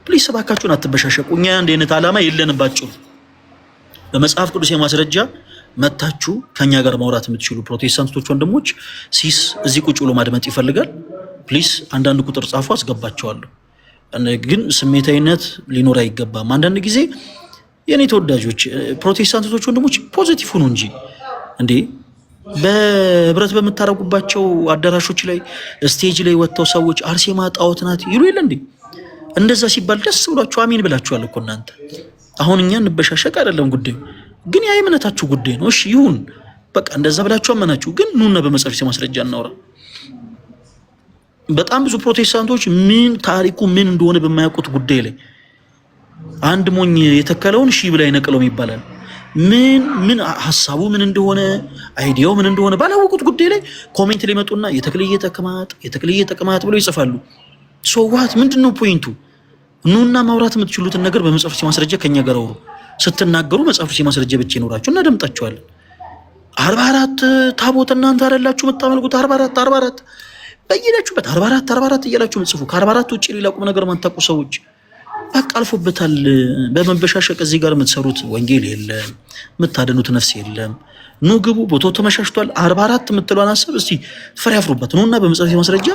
ፕሊስ እባካችሁን አትበሻሸቁ። እኛ አንድ አይነት ዓላማ የለንባችሁ። በመጽሐፍ ቅዱስ የማስረጃ መታችሁ ከኛ ጋር ማውራት የምትችሉ ፕሮቴስታንቶች ወንድሞች ሲስ እዚህ ቁጭ ብሎ ማድመጥ ይፈልጋል። ፕሊስ አንዳንድ ቁጥር ጻፉ፣ አስገባቸዋለሁ። ግን ስሜታዊነት ሊኖር አይገባም። አንዳንድ ጊዜ የኔ ተወዳጆች ፕሮቴስታንቶች ወንድሞች ፖዚቲቭ ሁኑ እንጂ እንዴ በህብረት በምታረጉባቸው አዳራሾች ላይ ስቴጅ ላይ ወጥተው ሰዎች አርሴማ ጣዖት ናት ይሉ የለ እንዴ? እንደዛ ሲባል ደስ ብሏችሁ አሜን ብላችኋል እኮ እናንተ። አሁን እኛ እንበሻሸቅ አይደለም ጉዳዩ፣ ግን ያ የእምነታችሁ ጉዳይ ነው። እሺ ይሁን በቃ እንደዛ ብላችሁ አመናችሁ። ግን ኑና በመጽሐፍ ማስረጃ እናውራ። በጣም ብዙ ፕሮቴስታንቶች ምን ታሪኩ ምን እንደሆነ በማያውቁት ጉዳይ ላይ አንድ ሞኝ የተከለውን ሺህ ብላ ይነቅለው ይባላል። ምን ሐሳቡ ምን እንደሆነ አይዲያው ምን እንደሆነ ባላወቁት ጉዳይ ላይ ኮሜንት ላይ መጡና የተክልየ ተቅማጥ ብለው ይጽፋሉ። ሶዋት ምንድነው ፖይንቱ? ኑና ማውራት የምትችሉትን ነገር በመጽሐፍ ማስረጃ ከኛ ጋር አውሩ። ስትናገሩ መጽሐፍ ማስረጃ ብቻ ይኖራችሁ እና ደምጣችኋለን። 44 ታቦት እናንተ አይደላችሁ የምታመልኩት? 44 በየላችሁበት 44 እያላችሁ ምጽፉ። ከ44 ውጪ ሌላ ቁም ነገር ማንታቁ ሰዎች በቃ አልፎበታል። በመበሻሸቅ እዚህ ጋር የምትሰሩት ወንጌል የለም፣ የምታደኑት ነፍስ የለም። ኑ ግቡ፣ ቦታው ተመሻሽቷል። 44 የምትለዋን ሀሳብ እስቲ ፍሬ ያፍሩበት። ኑና በመጽሐፍ ማስረጃ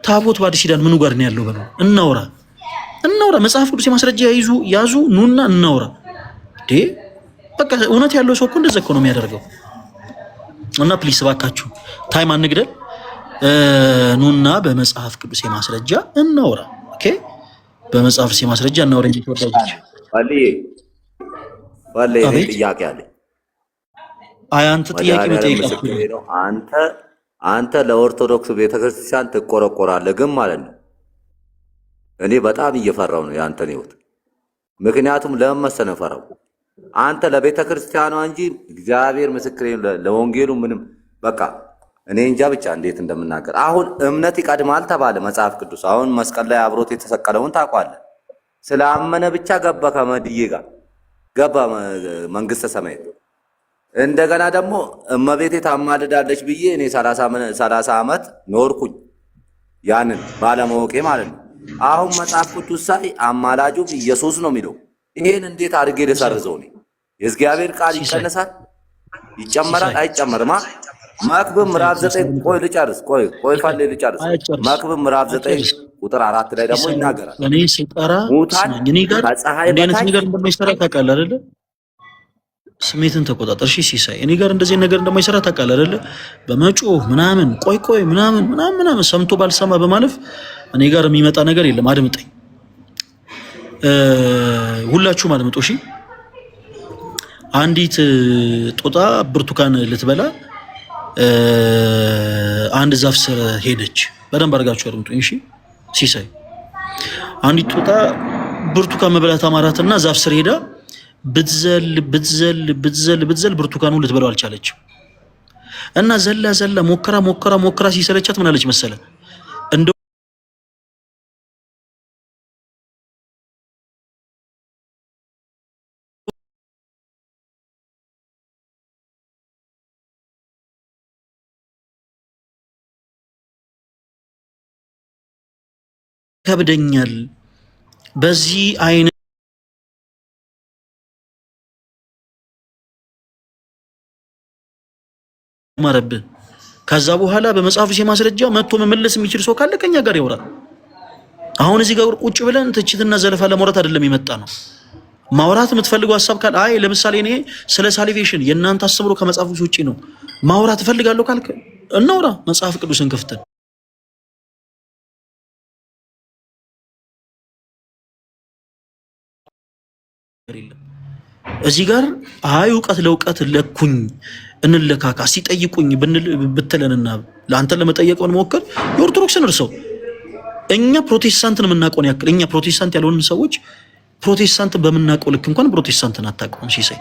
ታቦት በአዲስ ኪዳን ምኑ ጋር ነው ያለው ብለው እናውራ። መጽሐፍ ቅዱስ ማስረጃ ያዙ፣ ኑና እናውራ። በቃ እውነት ያለው ሰው እኮ እንደዛ እኮ ነው የሚያደርገው። እና ፕሊስ እባካችሁ ታይም አንግደል። ኑና በመጽሐፍ ቅዱስ ማስረጃ እናውራ። ኦኬ፣ በመጽሐፍ ቅዱስ ማስረጃ እናውራ እንጂ ተወዳጆች ባለ ጥያቄ አለ። አንተ ጥያቄ መጠየቅ ነው። አንተ ለኦርቶዶክስ ቤተክርስቲያን ትቆረቆራለህ ግን ማለት ነው። እኔ በጣም እየፈራው ነው ያንተን ህይወት። ምክንያቱም ለምን መሰለህ ፈራው? አንተ ለቤተክርስቲያኗ እንጂ እግዚአብሔር ምስክሬ ለወንጌሉ ምንም በቃ እኔ እንጃ ብቻ እንዴት እንደምናገር። አሁን እምነት ይቀድማል ተባለ መጽሐፍ ቅዱስ። አሁን መስቀል ላይ አብሮት የተሰቀለውን ታውቃለህ። ስላመነ ብቻ ገባ ከመድዬ ጋር ገባ መንግስተ ሰማያት። እንደገና ደግሞ እመቤቴ ታማልዳለች ብዬ እኔ 30 ዓመት ኖርኩኝ ያንን ባለማወቄ ማለት ነው። አሁን መጽሐፍ ቅዱስ ሳይ አማላጁ ኢየሱስ ነው የሚለው። ይሄን እንዴት አድርጌ ልሰርዘው? እኔ የእግዚአብሔር ቃል ይቀነሳል ይጨመራል አይጨመርማ? መክብብ ምዕራፍ 9 ቆይ ልጨርስ። ቆይ ፋሌ ልጨርስ። መክብብ ምዕራፍ 9 ቁጥር 4 ላይ ደግሞ ይናገራል። እኔ ሲጠራ እኔ ጋር እንደዚህ ነገር እንደማይሰራ ታውቃለህ አይደለ? ስሜትን ተቆጣጠር። እሺ ሲሳይ እኔ ጋር እንደዚህ ነገር እንደማይሰራ ታውቃለህ አይደለ? በመጮህ ምናምን ቆይ ምናምን ሰምቶ ባልሰማ በማለፍ እኔ ጋር የሚመጣ ነገር የለም። አድምጠኝ፣ ሁላችሁም አድምጡ እሺ። አንዲት ጦጣ ብርቱካን ልትበላ አንድ ዛፍ ስር ሄደች። በደንብ አድርጋችሁ አድምጡኝ እሺ። ሲሳይ አንዲት ጦጣ ብርቱካን መብላት አማራትና ዛፍ ስር ሄዳ ብትዘል ብርቱካኑን ልትበላው አልቻለችም። እና ዘላ ሞከራ ሲሰለቻት ምን አለች መሰለ? እንደው ከብደኛል በዚህ አይነት ማረብህ። ከዛ በኋላ በመጽሐፍ ማስረጃ መጥቶ መመለስ የሚችል ሰው ካለ ከኛ ጋር ያወራል። አሁን እዚህ ጋር ቁጭ ብለን ትችትና ዘለፋ ለማውራት አይደለም የመጣ ነው። ማውራት የምትፈልገው ሐሳብ ካለ ለምሳሌ እኔ ስለ ሳልቬሽን የእናንተ አስተምሮ ከመጽሐፍ ቅዱስ ውጪ ነው ማውራት እፈልጋለሁ ካልክ እናውራ። መጽሐፍ ቅዱስን ከፍተን እዚህ ጋር እውቀት ለእውቀት ለኩኝ እንለካካ ሲጠይቁኝ ብትለንና ለአንተን ለመጠየቅ ብንሞክር የኦርቶዶክስን እርሰው እኛ ፕሮቴስታንትን የምናውቀውን ያክል እኛ ፕሮቴስታንት ያልሆንን ሰዎች ፕሮቴስታንትን በምናውቀው ልክ እንኳን ፕሮቴስታንትን አታውቀውም። ሲሳይ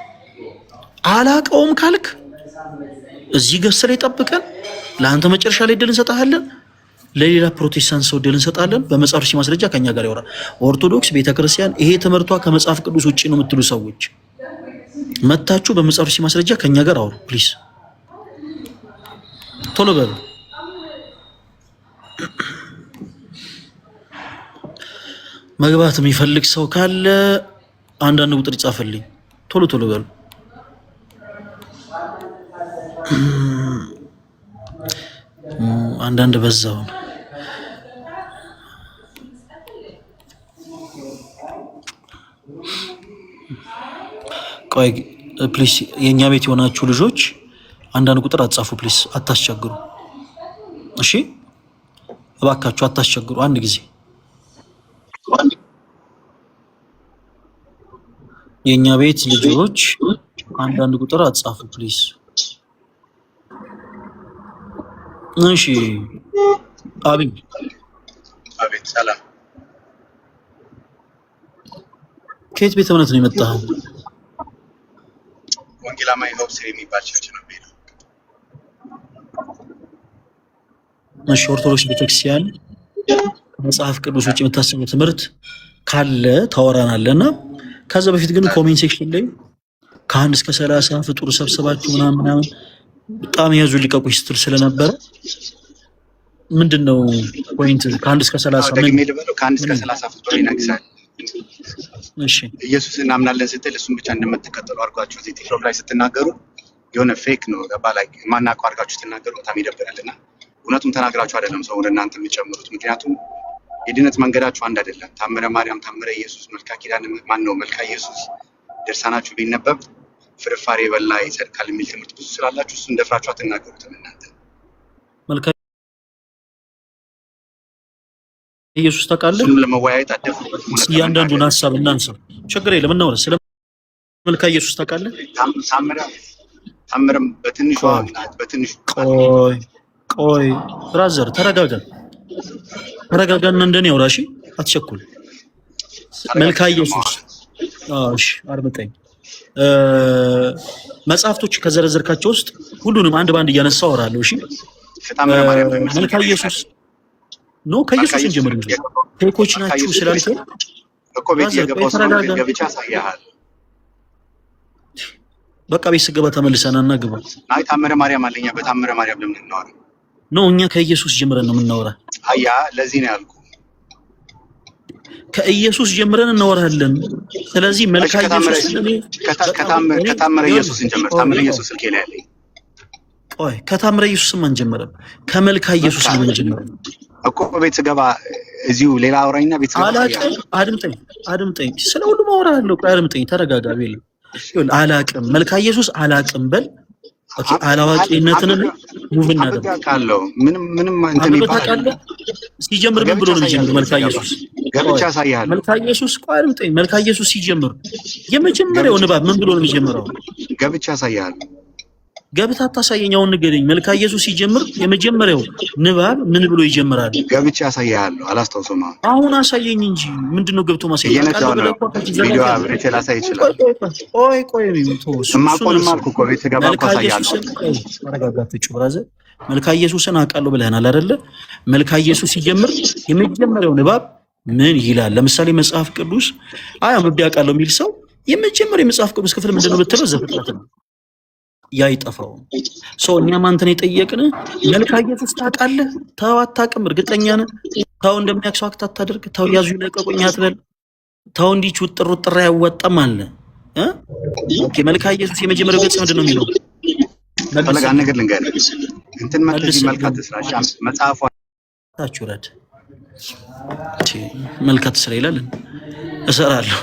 አላውቀውም ካልክ እዚህ ገስ ላይ ጠብቀን ለአንተ መጨረሻ ላይ ድል እንሰጣለን፣ ለሌላ ፕሮቴስታንት ሰው ድል እንሰጣለን። በመጽሐፍ ቅዱስ ማስረጃ ከኛ ጋር ያወራል። ኦርቶዶክስ ቤተክርስቲያን ይሄ ትምህርቷ ከመጽሐፍ ቅዱስ ውጪ ነው የምትሉ ሰዎች መታችሁ በመጽሐፍ ቅዱስ ማስረጃ ከኛ ጋር አውሩ ፕሊዝ። ቶሎ በሉ። መግባት የሚፈልግ ሰው ካለ አንዳንድ ቁጥር ይጻፈልኝ። ቶሎ ቶሎ በሉ። አንዳንድ በዛው ቆይ ፕሊስ፣ የኛ ቤት የሆናችሁ ልጆች አንዳንድ ቁጥር አትጻፉ ፕሊስ፣ አታስቸግሩ። እሺ እባካችሁ አታስቸግሩ። አንድ ጊዜ የኛ ቤት ልጆች አንዳንድ ቁጥር አትጻፉ ፕሊስ። እሺ አቤት አቤት። ሰላም። ከየት ቤተ እምነት ነው የመጣኸው? ወንጌላማዊ ሆፕ ስሪ የሚባል ቸርች ነው የምሄደው። እሺ ኦርቶዶክስ ቤተክርስቲያን ከመጽሐፍ ቅዱስ ውጭ የምታስበው ትምህርት ካለ ታወራናለህ እና ከዛ በፊት ግን ኮሜንት ሴክሽን ላይ ከ1 እስከ 30 ፍጡር ሰብስባችሁ ምናምን በጣም ያዙ ሊቀቁኝ ስትል ስለነበረ ምንድነው ፖይንት? ከ1 እስከ 30 ደግሜ ልበለው፣ ከ1 እስከ 30 ፍጡር ይነግሳል። እሺ ኢየሱስ እናምናለን ስትል እሱን ብቻ እንደምትከተሉ አድርጓችሁ እዚህ ቲክቶክ ላይ ስትናገሩ የሆነ ፌክ ነው ገባ ላይ ማናውቀው አድርጋችሁ ስትናገሩ በጣም ይደብራልና እውነቱን ተናግራችሁ አይደለም ሰው ወደ እናንተ የሚጨምሩት። ምክንያቱም የድነት መንገዳችሁ አንድ አይደለም። ታምረ ማርያም፣ ታምረ ኢየሱስ፣ መልካ ኪዳን ማን ነው መልካ ኢየሱስ ድርሳናችሁ ቢነበብ ፍርፋሬ በላ ይጸድቃል የሚል ትምህርት ብዙ ስላላችሁ እሱ እንደፍራችሁ አትናገሩትም። እናንተ መልካ ኢየሱስ ታውቃለህ? እሱን ለመወያየት አደፍሩበት። እያንዳንዱን ሀሳብ እናንሳ፣ ችግር የለም እናወራ። ስለ መልካ ኢየሱስ ታውቃለህ? ታምረም በትንሹ ቆይ ብራዘር ተረጋጋና እንደኔ አውራ። እሺ አትቸኩል። መልካ ኢየሱስ እሺ አድምጠኝ። መጽሐፍቶች ከዘረዘርካቸው ውስጥ ሁሉንም አንድ ባንድ እያነሳው አወራለሁ። እሺ መልካ ኢየሱስ ነው። ከኢየሱስ እንጀምር እንጂ ቴኮች ናችሁ ስላልከው እኮ ቤት የገባው ሰው ገብቻ ሳያሃል። በቃ ቤት ስገባ ተመልሰና እና ግባ። አይ ታምረ ማርያም አለኛ። በታምረ ማርያም ለምን እናወራ ነው? እኛ ከኢየሱስ ጀምረን ነው የምናወራ። አያ ለዚህ ነው ያልኩ። ከኢየሱስ ጀምረን እናወራለን። ስለዚህ መልካ ኢየሱስ ከታምረ ኢየሱስ እንጀምር። ታምረ ኢየሱስ ስልኬ ላይ አለኝ። ቆይ ከታምረ ኢየሱስም አንጀምርም፣ ከመልካ ኢየሱስ ነው የምንጀምረው እኮ። ቤት ስገባ እዚሁ ሌላ አውራኝና ቤት ስገባ አድምጠኝ። ስለ ሁሉም አወራለሁ። ቆይ አድምጠኝ፣ ተረጋጋ። ቤል አላቅም፣ መልካ ኢየሱስ አላቅም በል። ኦኬ አላዋቂነትን ሙቭ እናደርጋለን። ምንም እንትን ይባላል። ሲጀምር ምን ብሎ ነው የሚጀምረው? መልካ ኢየሱስ ገብቻ ሳይያል መልካ ኢየሱስ ቆይ አድምጠኝ። መልካ ኢየሱስ ሲጀምር የመጀመሪያው ንባብ ምን ብሎ ነው የሚጀምረው? ገብቻ ሳይያል ገብታ ታሳየኝ። አሁን ንገረኝ። መልካ ኢየሱስ ሲጀምር የመጀመሪያው ንባብ ምን ብሎ ይጀምራል? ገብቻ ሳይያል አላስታውሰውም። አሁን አሳየኝ እንጂ ምንድነው ገብቶ ማሳየኝ? ቪዲዮ አብሬ ላሳይ ይችላል። ቆይ ማቆንም አልኩ እኮ ቤት ገባ እኮ አሳያለሁ። ተረጋጋችሁ ብራዘር። መልካ ኢየሱስን አውቃለሁ ብለናል አይደለ? መልካ ኢየሱስ ሲጀምር የመጀመሪያው ንባብ ምን ይላል? ለምሳሌ መጽሐፍ ቅዱስ አንብቤ አውቃለሁ የሚል ሰው የመጀመሪያው የመጽሐፍ ቅዱስ ክፍል ምንድነው ብትለው ዘፍጥረት ነው። ያ ይጠፋው ሰው እኛም አንተን የጠየቅን መልካ ኢየሱስ ታውቃለህ? ተው አታውቅም? እርግጠኛ ነህ? ተው እንደሚያክሰው አክት አታደርግ። ተው ያዙ ይለቀቁኝ አትበል። ተው እንዲች ውጥር ያወጣም አለ ኦኬ መልካ ኢየሱስ የመጀመሪያው ገጽ ምንድነው የሚለው? ፈለጋ ነገር ልንገርህ እንትን መልካት መልካ ተስራሽ መጽሐፉ ታቹረድ መልካት ተስራ ይላል። እሰራለሁ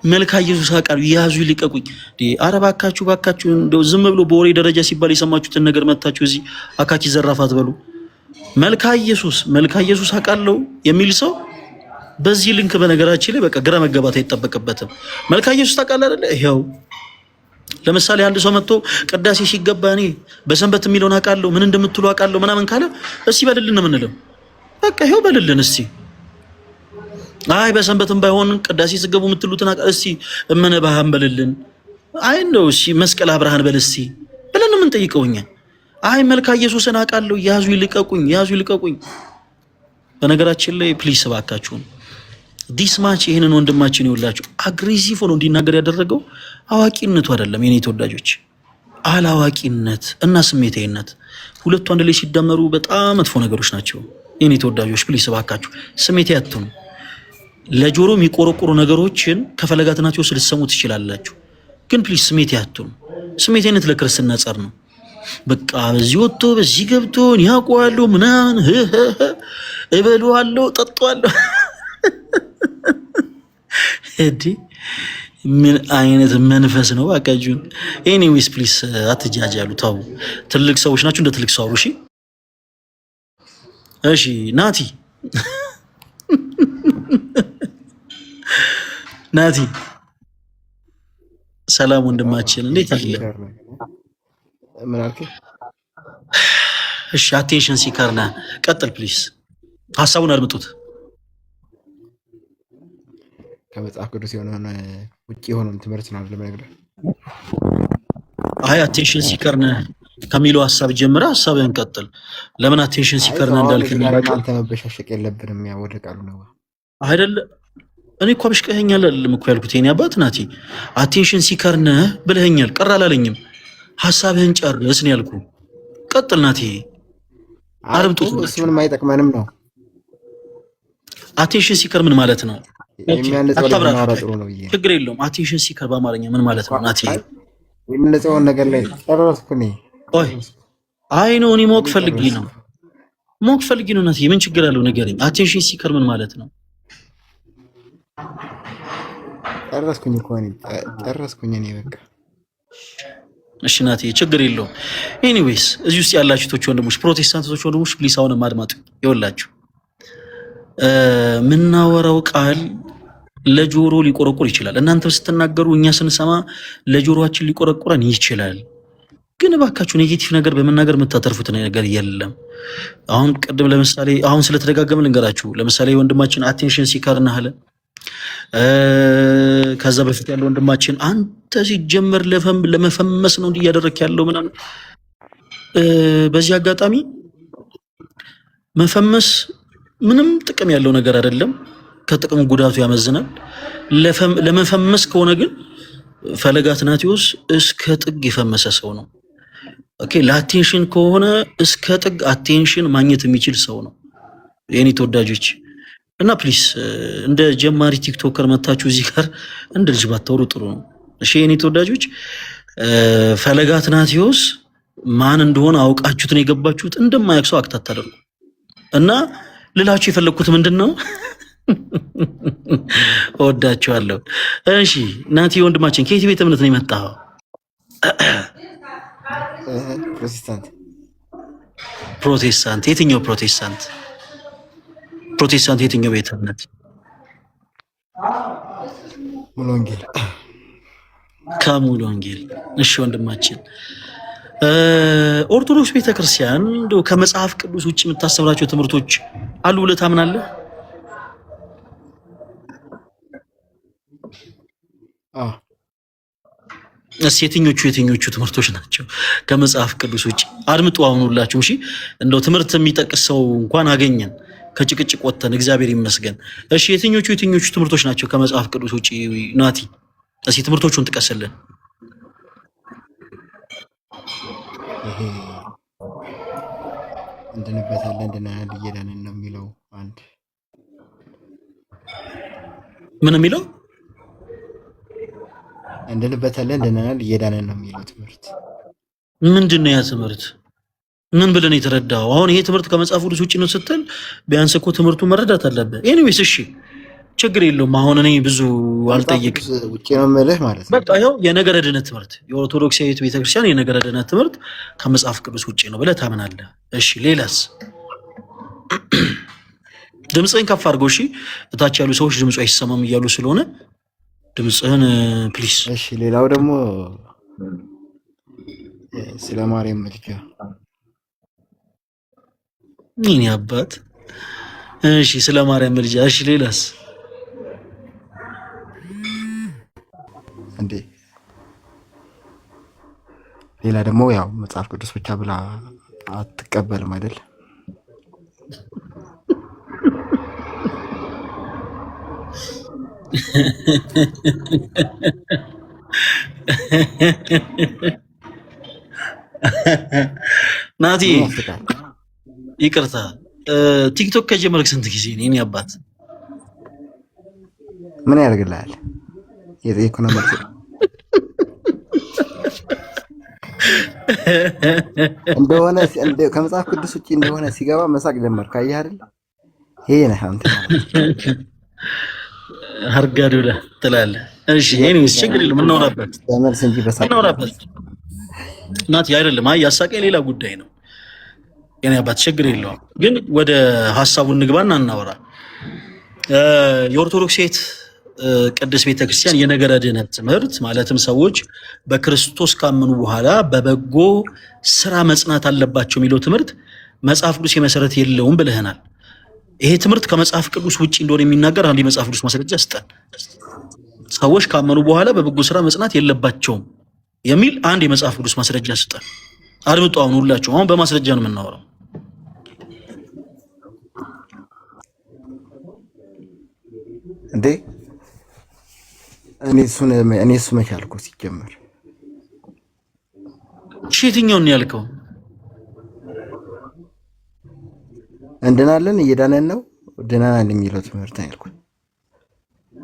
መልካ ኢየሱስ አውቃለሁ ያዙ ይልቀቁኝ። ኧረ እባካችሁ እንደው ዝም ብሎ በወሬ ደረጃ ሲባል የሰማችሁትን ነገር መታችሁ እዚህ አካኪ ዘራፋት በሉ። መልካ ኢየሱስ አውቃለሁ የሚል ሰው በዚህ ሊንክ በነገራችን ላይ በቃ ግራ መገባት አይጠበቅበትም። መልካ ኢየሱስ ታውቃለህ አይደለ? ይሄው ለምሳሌ አንድ ሰው መጥቶ ቅዳሴ ሲገባ እኔ በሰንበት የሚለውን አውቃለሁ ምን እንደምትሉ አውቃለሁ ምናምን ካለ እስቲ በልልን ነው የምንለው። በቃ ይሄው በልልን እስቲ። አይ በሰንበትም ባይሆን ቅዳሴ ሲገቡ የምትሉትን እስቲ እመነ ባህን በልልን። አይ ነው እሺ መስቀል አብርሃን በል እስቲ ብለን ምን ጠይቀውኛ? አይ መልካ ኢየሱስን አውቃለሁ ያዙ ይልቀቁኝ። በነገራችን ላይ ፕሊስ እባካችሁን ዲስማች ይሄንን ወንድማችን ይውላችሁ አግሬሲቭ ሆኖ እንዲናገር ያደረገው አዋቂነቱ አይደለም የኔ ተወዳጆች፣ አላዋቂነት እና ስሜታዊነት ሁለቱ አንድ ላይ ሲደመሩ በጣም መጥፎ ነገሮች ናቸው። የኔ ተወዳጆች ፕሊስ እባካችሁ ስሜት ያትኑ። ለጆሮ የሚቆረቆሩ ነገሮችን ከፈለገ አትናቴዎስ ልትሰሙ ትችላላችሁ፣ ግን ፕሊስ ስሜት ያትኑ። ስሜቴነት ለክርስትና ጸር ነው። በቃ በዚህ ወጥቶ በዚህ ገብቶ ያውቀዋለሁ ምናምን እበለዋለሁ ጠጣዋለሁ። እዲ ምን አይነት መንፈስ ነው? ባካችሁን። ኤኒዌይስ ፕሊስ አትጃጃሉ፣ ተው። ትልቅ ሰዎች ናችሁ፣ እንደ ትልቅ ሰው አውሩ። እሺ ናቲ ናቲ ሰላም ወንድማችን እንዴት አለ? ምን አልከኝ? እሺ አቴንሽን ሲከር ነህ። ቀጥል ፕሊስ፣ ሀሳቡን አድምጡት። ከመጽሐፍ ቅዱስ የሆነ ውጭ የሆነውን ትምህርት ነው ለመነግርህ። አይ አቴንሽን ሲከር ነህ ከሚለው ሀሳብ ጀምረ ሀሳብህን ቀጥል። ለምን አቴንሽን ሲከር ነህ እንዳልክ አንተ መበሻሸቅ የለብንም። ያ ወደ ቃሉ ነው አይደለ? እኔ እኮ አብሽቀኸኛል አይደለም እኮ ያልኩት የኔ አባት ናቲ። አቴንሽን ሲከር ነህ ብለኸኛል፣ ቀር አላለኝም። ሀሳብህን ጨርስ ነው ያልኩህ። ቀጥል ናቲ፣ አድምጡት። እሱ ምንም አይጠቅመንም ነው። አቴንሽን ሲከር ምን ማለት ነው? የሚያነጻው ችግር የለውም። አቴንሽን ሲከር በአማርኛ ምን ማለት ነው ናቲ? የምንነጻውን ነገር ላይ ጨረስኩ እኔ። አይ ነው እኔ ማወቅ ፈልጌ ነው ናቲ። ምን ችግር አለው ንገረኝ። አቴንሽን ሲከር ምን ማለት ነው? ጨረስኩኝ እኮ እኔ ጨረስኩኝ እኔ በቃ። እሺ ናቲ ችግር የለውም። ኤኒዌይስ እዚህ ውስጥ ያላችሁት ወንድሞች፣ ፕሮቴስታንቶች ወንድሞች ፕሊስ አሁንም አድማጡ። ይኸውላችሁ ምናወራው ቃል ለጆሮ ሊቆረቆር ይችላል። እናንተም ስትናገሩ እኛ ስንሰማ ለጆሮአችን ሊቆረቆረን ይችላል። ግን እባካችሁ ኔጌቲቭ ነገር በመናገር የምታተርፉት ነገር የለም። አሁን ቅድም ለምሳሌ አሁን ስለተደጋገመ ልንገራችሁ። ለምሳሌ ወንድማችን አቴንሽን ሲከር ነህ አለ። ከዛ በፊት ያለው ወንድማችን አንተ ሲጀመር ለመፈመስ ነው እንዲህ እያደረክ ያለው ምናምን። በዚህ አጋጣሚ መፈመስ ምንም ጥቅም ያለው ነገር አይደለም። ከጥቅሙ ጉዳቱ ያመዝናል። ለመፈመስ ከሆነ ግን ፈለገ አትናቴዎስ እስከ ጥግ የፈመሰ ሰው ነው። ኦኬ ለአቴንሽን ከሆነ እስከ ጥግ አቴንሽን ማግኘት የሚችል ሰው ነው የኔ ተወዳጆች። እና ፕሊስ እንደ ጀማሪ ቲክቶከር መታችሁ እዚህ ጋር እንደ ልጅ ባታወሩ ጥሩ ነው። እሺ የኔ ተወዳጆች፣ ፈለገ አትናቴዎስ ማን እንደሆነ አውቃችሁት ነው የገባችሁት። እንደማያውቅ ሰው አክት አታደርጉ። እና ልላችሁ የፈለግኩት ምንድን ነው? እወዳችኋለሁ። እሺ ናቲ ወንድማችን ከየት ቤተ እምነት ነው የመጣው? ፕሮቴስታንት። የትኛው ፕሮቴስታንት? ፕሮቴስታንት የትኛው ቤተ እምነት? ሙሉ ወንጌል። ከሙሉ ወንጌል። እሺ ወንድማችን ኦርቶዶክስ ቤተክርስቲያን እንደው ከመጽሐፍ ቅዱስ ውጭ የምታስተምራቸው ትምህርቶች አሉ ብለህ ታምናለህ? የትኞቹ ትምህርቶች ናቸው ከመጽሐፍ ቅዱስ ውጭ? አድምጡ አሁን ሁላችሁም። እሺ እንደው ትምህርት የሚጠቅስ ሰው እንኳን አገኘን፣ ከጭቅጭቅ ወጥተን እግዚአብሔር ይመስገን። እሺ የትኞቹ ትምህርቶች ናቸው ከመጽሐፍ ቅዱስ ውጭ? ናቲ እስኪ ትምህርቶቹን ጥቀስልን። ይሄ እንድንበታለን እንድናያል እየዳንን ነው የሚለው አንድ። ምን የሚለው? እንድንበታለን እንድናያል እየዳንን ነው የሚለው ትምህርት ምንድን ነው? ያ ትምህርት ምን ብለን የተረዳው? አሁን ይሄ ትምህርት ከመጽሐፍ ቅዱስ ውጭ ነው ስትል ቢያንስ እኮ ትምህርቱ መረዳት አለበት። ኤኒዌይስ እሺ ችግር የለውም። አሁን እኔ ብዙ አልጠይቅም። ውጭ ነው የምልህ ማለት ነው። በቃ ይኸው የነገረ ድነት ትምህርት የኦርቶዶክሳዊት ቤተክርስቲያን የነገረ ድነት ትምህርት ከመጽሐፍ ቅዱስ ውጭ ነው ብለህ ታምናለህ? እሺ ሌላስ? ድምፅህን ከፍ አድርገው። እሺ እታች ያሉ ሰዎች ድምፁ አይሰማም እያሉ ስለሆነ ድምፅህን ፕሊስ። እሺ ሌላው ደግሞ ስለ ማርያም ምልጃ። ይህን አባት። እሺ ስለ ማርያም ምልጃ። እሺ ሌላስ? እንዴ ሌላ ደግሞ ያው መጽሐፍ ቅዱስ ብቻ ብላ አትቀበልም አይደል? ናቲ ይቅርታ፣ ቲክቶክ ከጀመርክ ስንት ጊዜ ነው? የኔ አባት ምን ያደርግልሃል? የጠየኩህ ነው መልስ እንደሆነ ከመጽሐፍ ቅዱስ ውጪ እንደሆነ ሲገባ መሳቅ ጀመርክ። አየህ አይደል? ይሄ ነህ አንተ አርጋዶላ ትላለህ። እሺ ኤኒዌይስ ችግር የለም እናወራበት በመልስ እንጂ በሳቅ እናወራበት። ናቲ አይደለም ያሳቀኝ ሌላ ጉዳይ ነው። የኔ አባት ችግር የለውም ግን ወደ ሐሳቡን እንግባና እናወራ። የኦርቶዶክስ ሴት ቅድስት ቤተክርስቲያን የነገረ ድህነት ትምህርት ማለትም ሰዎች በክርስቶስ ካመኑ በኋላ በበጎ ስራ መጽናት አለባቸው የሚለው ትምህርት መጽሐፍ ቅዱስ የመሰረት የለውም ብለህናል። ይሄ ትምህርት ከመጽሐፍ ቅዱስ ውጪ እንደሆነ የሚናገር አንድ የመጽሐፍ ቅዱስ ማስረጃ ስጠን። ሰዎች ካመኑ በኋላ በበጎ ስራ መጽናት የለባቸውም የሚል አንድ የመጽሐፍ ቅዱስ ማስረጃ ስጠን። አድምጡ አሁን ሁላችሁ፣ አሁን በማስረጃ ነው የምናወራው። እንዴ እኔ እሱ መቼ አልኩህ? ሲጀመር የትኛውን ነው ያልከው? እንድናለን እየዳነን ነው ድናናል የሚለው ትምህርት ነው ያልኩት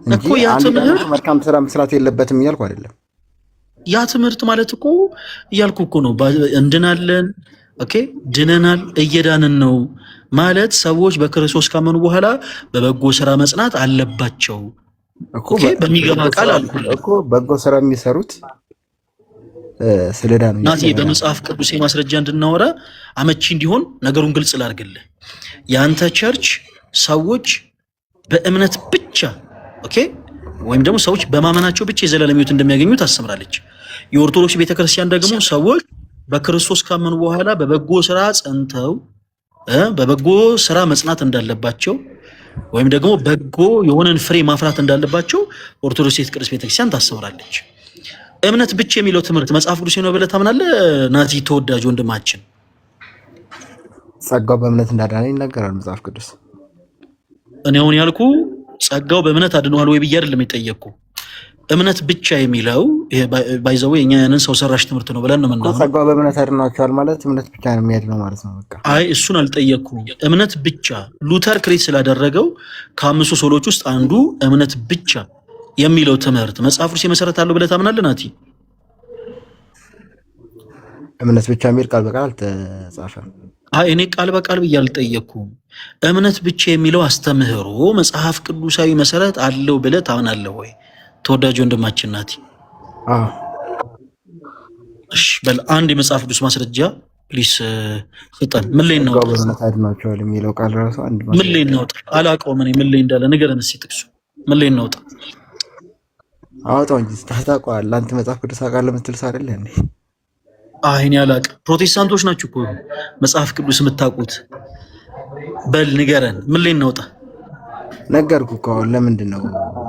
እንጂ አንድ መልካም ስራ መስራት የለበትም እያልኩ አይደለም። ያ ትምህርት ማለት እኮ እያልኩ እኮ ነው እንድናለን። ኦኬ ድነናል እየዳንን ነው ማለት ሰዎች በክርስቶስ ካመኑ በኋላ በበጎ ስራ መጽናት አለባቸው ኦኬ በሚገባ ቃል አልኩ እኮ በጎ ስራ የሚሰሩት ስለዳኑ ናቲ በመጽሐፍ ቅዱስ ማስረጃ እንድናወራ አመቺ እንዲሆን ነገሩን ግልጽ ላድርግልህ። ያንተ ቸርች ሰዎች በእምነት ብቻ ኦኬ ወይም ደግሞ ሰዎች በማመናቸው ብቻ የዘላለም ሕይወት እንደሚያገኙ ታስተምራለች። የኦርቶዶክስ ቤተክርስቲያን ደግሞ ሰዎች በክርስቶስ ካመኑ በኋላ በበጎ ስራ ጸንተው በበጎ ስራ መጽናት እንዳለባቸው ወይም ደግሞ በጎ የሆነን ፍሬ ማፍራት እንዳለባቸው ኦርቶዶክስ ቅድስት ቤተክርስቲያን ታስተምራለች። እምነት ብቻ የሚለው ትምህርት መጽሐፍ ቅዱስ ነው ብለህ ታምናለህ? ናቲ ተወዳጅ ወንድማችን ጸጋው በእምነት እንዳዳነ ይናገራል መጽሐፍ ቅዱስ። እኔ አሁን ያልኩ ጸጋው በእምነት አድኗል ወይ ብዬ አይደለም የጠየቅኩ። እምነት ብቻ የሚለው ባይዘው የኛ ያንን ሰው ሰራሽ ትምህርት ነው ብለን ነው የምናምነው። ጸጋው በእምነት አድኗቸዋል ማለት እምነት ብቻ ነው የሚያድነው ማለት ነው። በቃ አይ እሱን አልጠየቅኩም። እምነት ብቻ ሉተር ክሬት ስላደረገው ከአምስቱ ሶሎች ውስጥ አንዱ እምነት ብቻ የሚለው ትምህርት መጽሐፍ ቅዱስ የመሰረት አለው ብለህ ታምናለህ ናቲ? እምነት ብቻ የሚል ቃል በቃል አልተጻፈም። አይ እኔ ቃል በቃል ብዬ አልጠየቅኩም። እምነት ብቻ የሚለው አስተምህሮ መጽሐፍ ቅዱሳዊ መሰረት አለው ብለህ ታምናለህ ወይ ተወዳጅ ወንድማችን ናቲ? አዎ። እሺ በል አንድ የመጽሐፍ ቅዱስ ማስረጃ ፕሊስ ስጠን። ምን ላይ ነው በእምነት አድኗቸዋል የሚለው ቃል ራሱ አንድ ምን ላይ ነው? አላውቀውም እኔ ምን ላይ እንዳለ ንገረን እስኪ ጥቅሱ ምን ላይ ነው? አውጣው እንጂ ታውቀዋለህ አንተ መጽሐፍ ቅዱስ አውቃለሁ የምትል ሰው አይደለህ እንዴ? አይ እኔ አላውቅም። ፕሮቴስታንቶች ናችሁ እኮ መጽሐፍ ቅዱስ የምታውቁት። በል ንገረን ምን ላይ ነው? ነገርኩህ እኮ አሁን ለምንድን ነው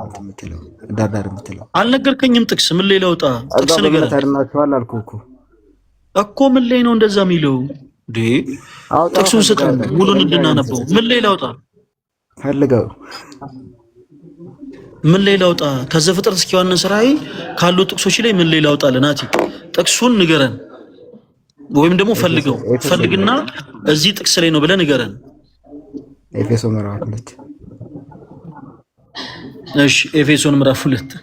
እንትን የምትለው ዳርዳር የምትለው? አልነገርከኝም። ጥቅስ ምን ላይ ላውጣ? ጥቅስ ንገረን። ታድናችኋል አልኩህ እኮ ምን ላይ ነው እንደዛ የሚለው እንዴ? ጥቅሱን ስጠን ሙሉን እንድናነበው። ምን ላይ ላውጣ? ፈልገው ምን ላይ ላውጣ? ከዘፍጥረት እስከ ዮሐንስ ራእይ ካሉ ጥቅሶች ላይ ምን ላይ ላውጣ? ለናቲ ጥቅሱን ንገረን፣ ወይም ደግሞ ፈልግና እዚህ ጥቅስ ላይ ነው ብለህ ንገረን። ኤፌሶን ምዕራፍ 2 እሺ ኤፌሶን ምዕራፍ 2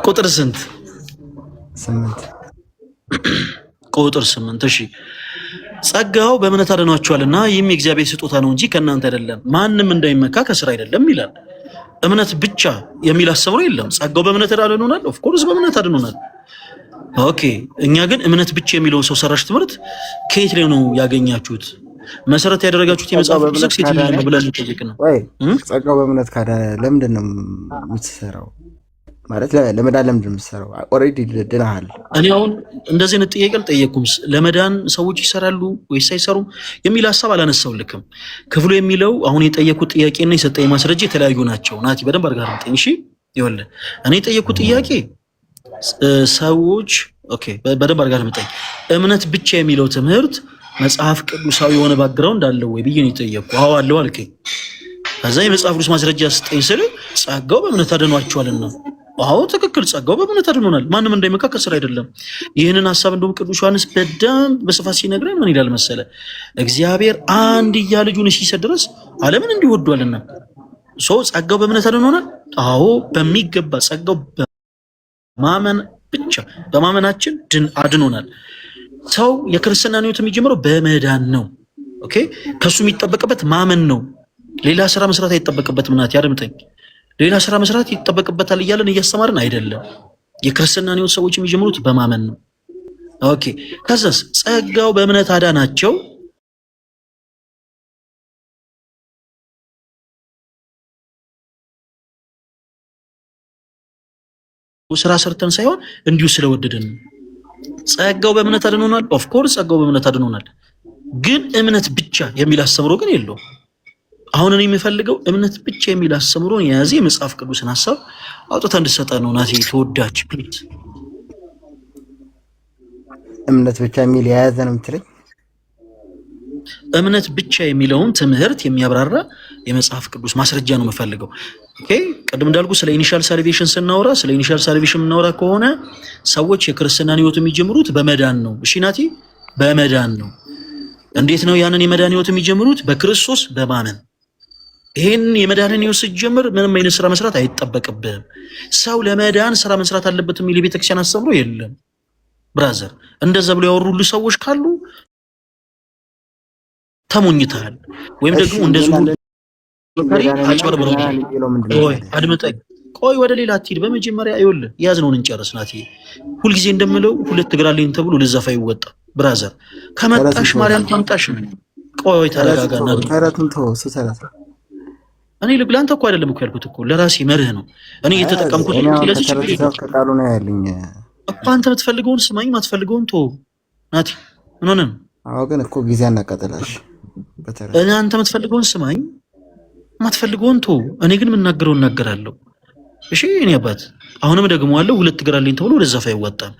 ቁጥር ስንት? 8 ቁጥር 8 እሺ ጸጋው በእምነት አድኗቸዋልና ይህም የእግዚአብሔር ስጦታ ነው እንጂ ከእናንተ አይደለም፣ ማንም እንዳይመካ ከስራ አይደለም ይላል። እምነት ብቻ የሚል አስተምሮ የለም። ጸጋው በእምነት አድኖናል። ኦፍ ኮርስ በእምነት አድኖናል። ኦኬ እኛ ግን እምነት ብቻ የሚለውን ሰው ሰራሽ ትምህርት ከየት ላይ ነው ያገኛችሁት? መሰረት ያደረጋችሁት የመጽሐፍ ቅዱስ ሴት ነው ብለን እንጠይቅ ነው ወይ? ጸጋው በእምነት ካዳነ ለምንድን ነው የምትሰራው? ማለት ለመዳን ለምንድን ነው የምትሰራው? ኦልሬዲ ድናሃል። እኔ አሁን እንደዚህ አይነት ጥያቄ አልጠየቅኩም። ለመዳን ሰዎች ይሰራሉ ወይስ አይሰሩም የሚል ሀሳብ አላነሳውልክም። ክፍሉ የሚለው አሁን የጠየቁት ጥያቄና የሰጠኝ ማስረጃ የተለያዩ ናቸው። ናቲ በደንብ አድርገህ አድምጠኝ እሺ። ይኸውልህ እኔ የጠየቁት ጥያቄ ሰዎች ኦኬ፣ በደንብ አድርገህ አድምጠኝ። እምነት ብቻ የሚለው ትምህርት መጽሐፍ ቅዱሳዊ የሆነ ባክግራውንድ አለው ወይ ብዬ ነው የጠየቅኩ። አዎ አለው አልከኝ። ከዛ የመጽሐፍ ቅዱስ ማስረጃ ስጠኝ ስል ጸጋው በእምነት አድኗቸዋልና አዎ ትክክል። ጸጋው በእምነት አድኖናል። ማንም እንዳይመካ ከስራ አይደለም። ይህንን ሐሳብ እንደውም ቅዱስ ዮሐንስ በደንብ በስፋት ሲነግረን ምን ይላል መሰለ? እግዚአብሔር አንድያ ልጁን እስኪሰጥ ድረስ ዓለምን እንዲሁ ወዷልና። ጸጋው በእምነት አድኖናል። አዎ በሚገባ ጸጋው በማመን ብቻ በማመናችን አድኖናል። ሰው የክርስትናን ሕይወት የሚጀምረው በመዳን ነው። ኦኬ፣ ከሱ የሚጠበቅበት ማመን ነው። ሌላ ስራ መስራት አይጠበቅበትም። እናቴ አድምጠኝ። ሌላ ስራ መስራት ይጠበቅበታል እያለን እያስተማርን አይደለም። የክርስትናን ሕይወት ሰዎች የሚጀምሩት በማመን ነው። ኦኬ፣ ከዛስ ጸጋው በእምነት አዳናቸው። ስራ ሰርተን ሳይሆን እንዲሁ ስለወደደን። ጸጋው በእምነት አድኖናል። ኦፍ ኮርስ ጸጋው በእምነት አድኖናል። ግን እምነት ብቻ የሚል አስተምሮ ግን የለውም። አሁን እኔ የምፈልገው እምነት ብቻ የሚል አስተምሮን የያዘ የመጽሐፍ ቅዱስን ሐሳብ አውጥታ እንድትሰጠን ነው። ናቴ ተወዳጅ ፕሊዝ። እምነት ብቻ የሚል የያዘ ነው የምትለኝ? እምነት ብቻ የሚለውን ትምህርት የሚያብራራ የመጽሐፍ ቅዱስ ማስረጃ ነው የምፈልገው። ኦኬ፣ ቅድም እንዳልኩ ስለ ኢኒሻል ሳልቬሽን ስናወራ፣ ስለ ኢኒሻል ሳልቬሽን የምናወራ ከሆነ ሰዎች የክርስትናን ሕይወት የሚጀምሩት በመዳን ነው። እሺ ናቲ፣ በመዳን ነው። እንዴት ነው ያንን የመዳን ሕይወት የሚጀምሩት? በክርስቶስ በማመን። ይሄን የመዳንን ሕይወት ስትጀምር ምንም አይነት ስራ መስራት አይጠበቅብህም። ሰው ለመዳን ስራ መስራት አለበት የሚል የቤተክርስቲያን አስተምሮ የለም። ብራዘር፣ እንደዛ ብሎ ያወሩልህ ሰዎች ካሉ ተሞኝተሃል፣ ወይም ደግሞ እንደዚሁ አጭበርብረሃል። አድምጠኝ፣ ቆይ ወደ ሌላ አትሂድ። በመጀመሪያ ይኸውልህ ያዝነውን እንጨርስ። ናት ሁልጊዜ እንደምለው ሁለት እግር አለኝ ተብሎ ልዘፋ ይወጣ። ብራዘር፣ ከመጣሽ ማርያም ታምጣሽ። ቆይ ተረጋጋና እኔ ለአንተ እኮ አይደለም እኮ ያልኩት እኮ ለራሴ መርህ ነው እኔ እየተጠቀምኩት። ስለዚህ ችግር ከቃሉ ነው ያለኝ እኮ። አንተ የምትፈልገውን ስማኝ፣ ማትፈልገውን ቶ ናቲ ምን ሆነ ነው? አዎ ግን እኮ ጊዜ አናቃጥላሽ። እኔ አንተ የምትፈልገውን ስማኝ፣ ማትፈልገውን ቶ። እኔ ግን የምናገረው እናገራለሁ። እሺ እኔ አባት አሁንም ደግሞ አለው ሁለት እግር አለኝ ተብሎ ወደዛ አይወጣም።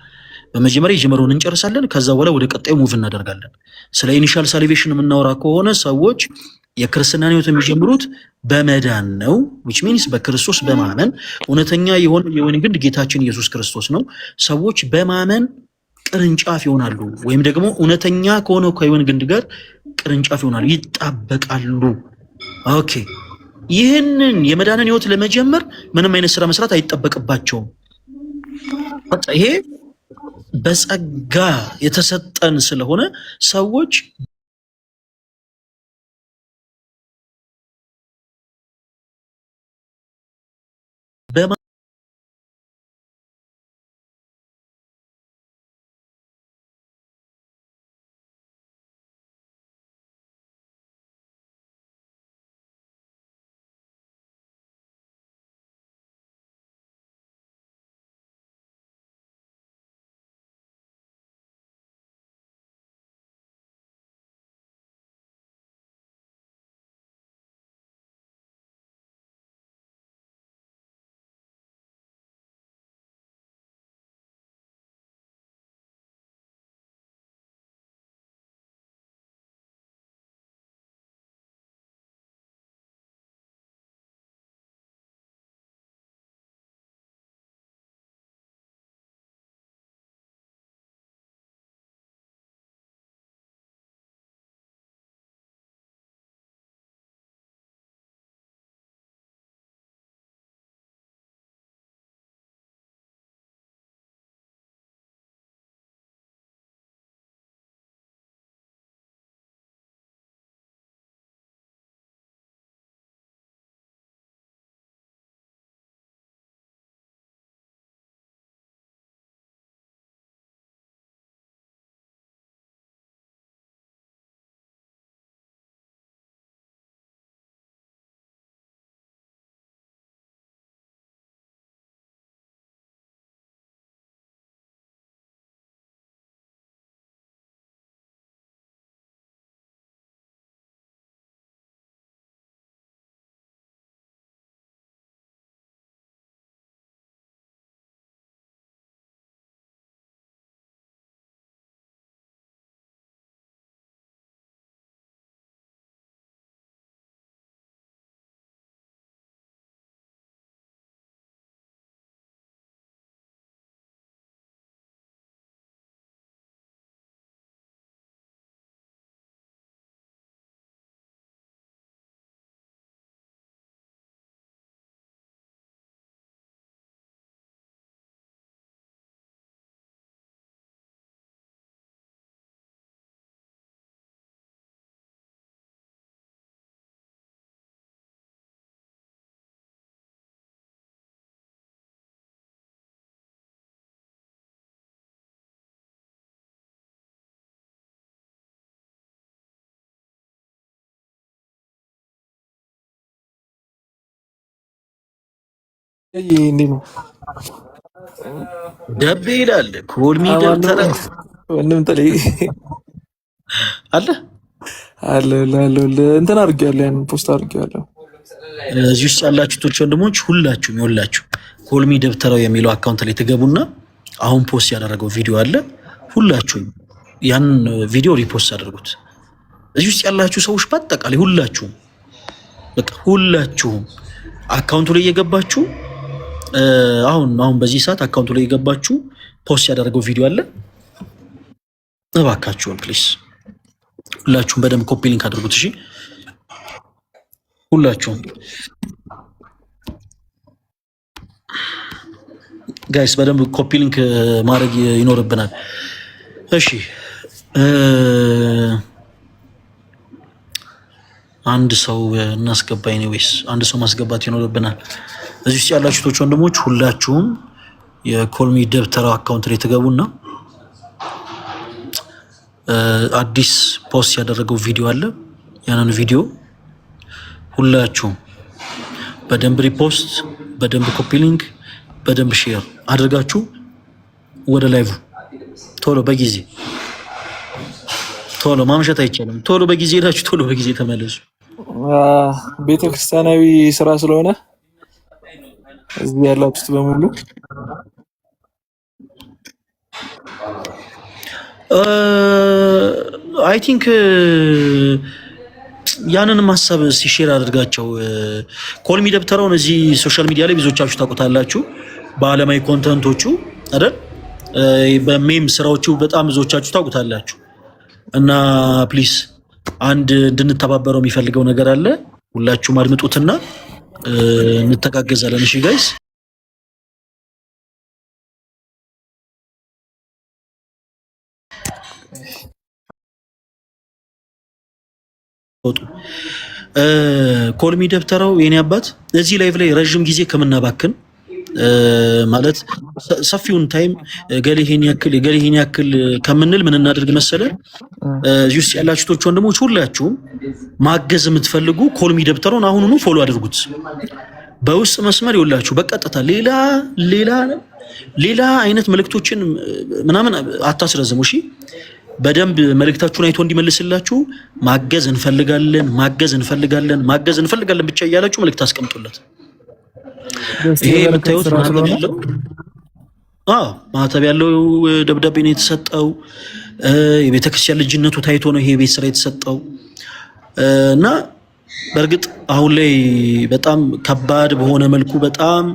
በመጀመሪያ የጀመረውን እንጨርሳለን። ከዛ በኋላ ወደ ቀጣዩ ሙቭ እናደርጋለን። ስለ ኢኒሻል ሳልቬሽን የምናወራ ከሆነ ሰዎች የክርስትናን ሕይወት የሚጀምሩት በመዳን ነው። which means በክርስቶስ በማመን እውነተኛ የሆነ የወይን ግንድ ጌታችን ኢየሱስ ክርስቶስ ነው። ሰዎች በማመን ቅርንጫፍ ይሆናሉ፣ ወይም ደግሞ እውነተኛ ከሆነው ከወይን ግንድ ጋር ቅርንጫፍ ይሆናሉ፣ ይጣበቃሉ። ኦኬ፣ ይህንን የመዳንን ሕይወት ለመጀመር ምንም አይነት ስራ መስራት አይጠበቅባቸውም። ይሄ በጸጋ የተሰጠን ስለሆነ ሰዎች እንዴ ነው ደቤ ይላል ኮልሚ ደብተራ ወንም ተለይ አለ አለ እንትን አድርጌያለሁ፣ ያን ፖስት አድርጌያለሁ። እዚህ ውስጥ ያላችሁ ቶች ወንድሞች ሁላችሁም ይኸውላችሁ ኮልሚ ደብተራው የሚለው አካውንት ላይ ትገቡና አሁን ፖስት ያደረገው ቪዲዮ አለ። ሁላችሁም ያን ቪዲዮ ሪፖስት አድርጉት። እዚህ ውስጥ ያላችሁ ሰዎች በአጠቃላይ ሁላችሁም በቃ ሁላችሁም አካውንቱ ላይ እየገባችሁ አሁን በዚህ ሰዓት አካውንቱ ላይ እየገባችሁ ፖስት ያደረገው ቪዲዮ አለ። እባካችሁን ፕሊስ ሁላችሁም በደንብ ኮፒ ሊንክ አድርጉት። እሺ ሁላችሁም ጋይስ በደንብ ኮፒ ሊንክ ማድረግ ይኖርብናል። እሺ አንድ ሰው እናስገባ። ኤኒዌይስ አንድ ሰው ማስገባት ይኖርብናል። እዚህ ውስጥ ያላችሁ ቶች ወንድሞች ሁላችሁም የኮልሚ ደብተራው አካውንት ላይ ትገቡና አዲስ ፖስት ያደረገው ቪዲዮ አለ። ያንን ቪዲዮ ሁላችሁም በደንብ ሪፖስት፣ በደንብ ኮፒ ሊንክ፣ በደንብ ሼር አድርጋችሁ ወደ ላይቭ ቶሎ በጊዜ ቶሎ ማምሸት አይቻልም። ቶሎ በጊዜ ሄዳችሁ ቶሎ በጊዜ ተመለሱ። ቤተክርስቲያናዊ ስራ ስለሆነ እዚህ ያላችሁት በሙሉ አይ ቲንክ ያንን ሀሳብ ሲሼር አድርጋቸው። ኮልሚ ደብተራውን እዚህ ሶሻል ሚዲያ ላይ ብዙዎቻችሁ ታውቁታላችሁ። በአለማዊ ኮንተንቶቹ አይደል፣ በሜም ስራዎቹ በጣም ብዙዎቻችሁ ታውቁታላችሁ። እና ፕሊስ አንድ እንድንተባበረው የሚፈልገው ነገር አለ። ሁላችሁም አድምጡትና እንተጋገዛለን። እሺ ጋይስ ኮልሚ ደብተራው የኔ አባት እዚህ ላይቭ ላይ ረዥም ጊዜ ከምናባክን ማለት ሰፊውን ታይም ገሌሄን ያክል ከምንል ምን እናደርግ መሰለ፣ እዚህ ውስጥ ያላችሁ ቶች ወንድሞች ሁላችሁም ማገዝ የምትፈልጉ ኮልሚ ደብተራውን አሁኑኑ ፎሎ አድርጉት። በውስጥ መስመር ይውላችሁ በቀጥታ ሌላ አይነት መልእክቶችን ምናምን አታስረዝሙ። እሺ በደንብ መልእክታችሁን አይቶ እንዲመልስላችሁ ማገዝ እንፈልጋለን ብቻ እያላችሁ መልእክት አስቀምጡለት። ይሄ የምታዩት ማህተብ ያለው ደብዳቤ ነው የተሰጠው። የቤተክርስቲያን ልጅነቱ ታይቶ ነው ይሄ ቤት ስራ የተሰጠው እና በእርግጥ አሁን ላይ በጣም ከባድ በሆነ መልኩ በጣም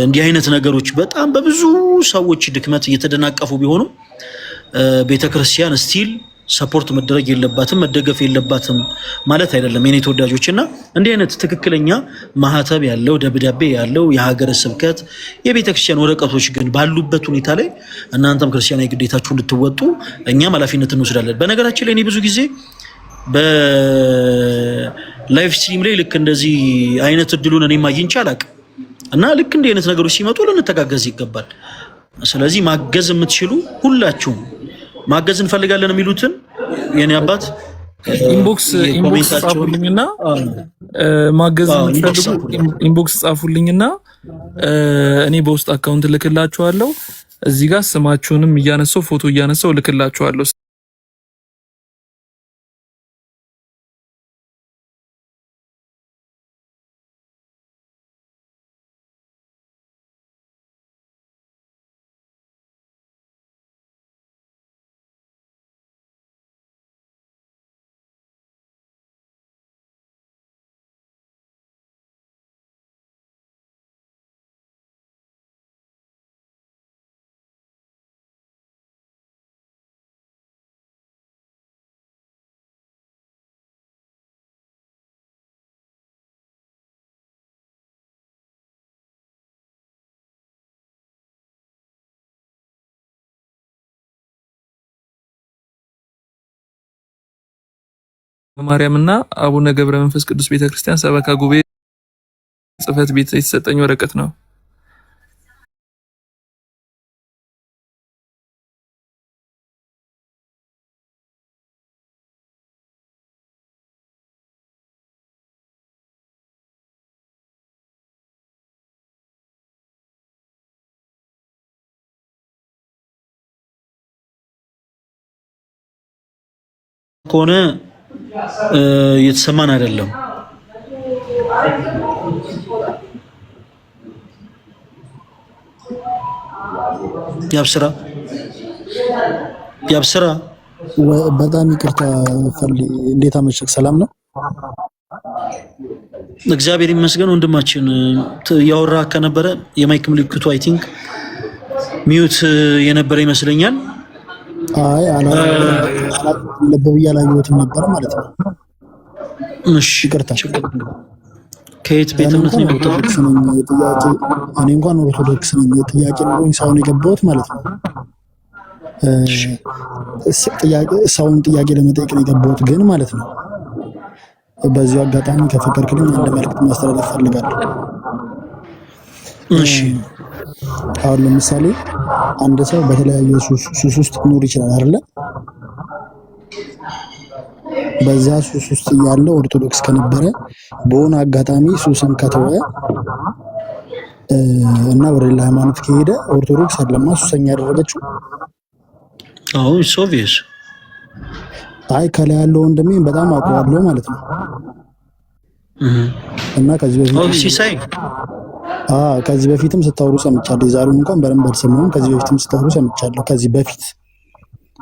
እንዲህ አይነት ነገሮች በጣም በብዙ ሰዎች ድክመት እየተደናቀፉ ቢሆኑ ቤተክርስቲያን ስቲል ሰፖርት መደረግ የለባትም መደገፍ የለባትም ማለት አይደለም የኔ ተወዳጆች። እና እንዲህ አይነት ትክክለኛ ማህተብ ያለው ደብዳቤ ያለው የሀገረ ስብከት የቤተክርስቲያን ወረቀቶች ግን ባሉበት ሁኔታ ላይ እናንተም ክርስቲያናዊ ግዴታችሁ እንድትወጡ እኛም ኃላፊነት እንወስዳለን። በነገራችን ላይ እኔ ብዙ ጊዜ በላይቭ ስትሪም ላይ ልክ እንደዚህ አይነት እድሉን እኔ ማግኝቼ አላውቅም። እና ልክ እንዲህ አይነት ነገሮች ሲመጡ ልንተጋገዝ ይገባል። ስለዚህ ማገዝ የምትችሉ ሁላችሁም ማገዝ እንፈልጋለን የሚሉትን የኔ አባት ኢንቦክስ ጻፉልኝና ማገዝ የምትፈልጉ ኢንቦክስ ጻፉልኝና እኔ በውስጥ አካውንት ልክላችኋለሁ። እዚህ ጋር ስማችሁንም እያነሳው ፎቶ እያነሳው ልክላችኋለሁ። ማርያምና አቡነ ገብረ መንፈስ ቅዱስ ቤተክርስቲያን ሰበካ ጉባኤ ጽሕፈት ቤት የተሰጠኝ ወረቀት ነው። ከሆነ የተሰማን አይደለም። ያብስራ በጣም ይቅርታ ፈሊ፣ እንዴት አመሸህ? ሰላም ነው? እግዚአብሔር ይመስገን። ወንድማችን ያወራ ከነበረ የማይክ ምልክቱ አይ ቲንክ ሚዩት የነበረ ይመስለኛል። አይ ልብ ብዬ አላየሁትም ነበር ማለት ነው። እሺ ይቅርታ። ከየት ቤተ እምነት ነው የመጣው? ጥያቄ እኔ እንኳን ኦርቶዶክስ ነኝ። ጥያቄ ኖሮኝ ሳይሆን የገባሁት ማለት ነው። ሰውን ጥያቄ ለመጠየቅ ነው የገባሁት ግን ማለት ነው። በዚሁ አጋጣሚ ከፈቀድክልኝ አንድ መልዕክት ማስተላለፍ ፈልጋለሁ። እሺ። አሁን ለምሳሌ አንድ ሰው በተለያየ ሱስ ውስጥ ሊኖር ይችላል አይደለ? በዛ ሱስ ውስጥ ያለ ኦርቶዶክስ ከነበረ በሆነ አጋጣሚ ሱስን ከተወ እና ወደ ሌላ ሃይማኖት ከሄደ ኦርቶዶክስ አይደለማ ሱሰኛ ያደረገችው? አዎ ሶቪየስ። አይ ከላይ ያለው ወንድሜ በጣም አውቀዋለሁ ማለት ነው። እና ከዚህ በፊትም ስታወሩ ሰምቻለሁ። የዛሬውን እንኳን በደንብ አልሰማሁም። ከዚህ በፊትም ስታወሩ ሰምቻለሁ። ከዚህ በፊት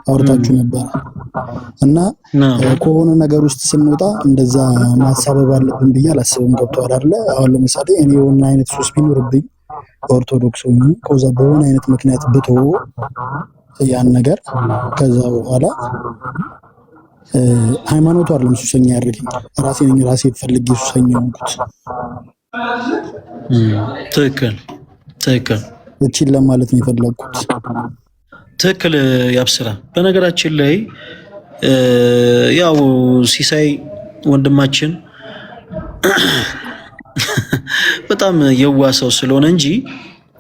አውርታችሁ ነበር እና ከሆነ ነገር ውስጥ ስንወጣ እንደዛ ማሳበብ አለብን ብዬ አላስብም። ገብቶሃል አይደለ? አሁን ለምሳሌ እኔ የሆነ አይነት ሱስ ቢኖርብኝ ኦርቶዶክስ ሆኜ ከዛ በሆነ አይነት ምክንያት ብተው ያን ነገር ከዛ በኋላ ሃይማኖቱ አይደለም ሱሰኛ ያደረገኝ ራሴ ፈልጌ ሱሰኛ ሆንኩት። ትክክል እቺን ለማለት ነው የፈለግኩት። ትክክል ያብስራ። በነገራችን ላይ ያው ሲሳይ ወንድማችን በጣም የዋህ ሰው ስለሆነ እንጂ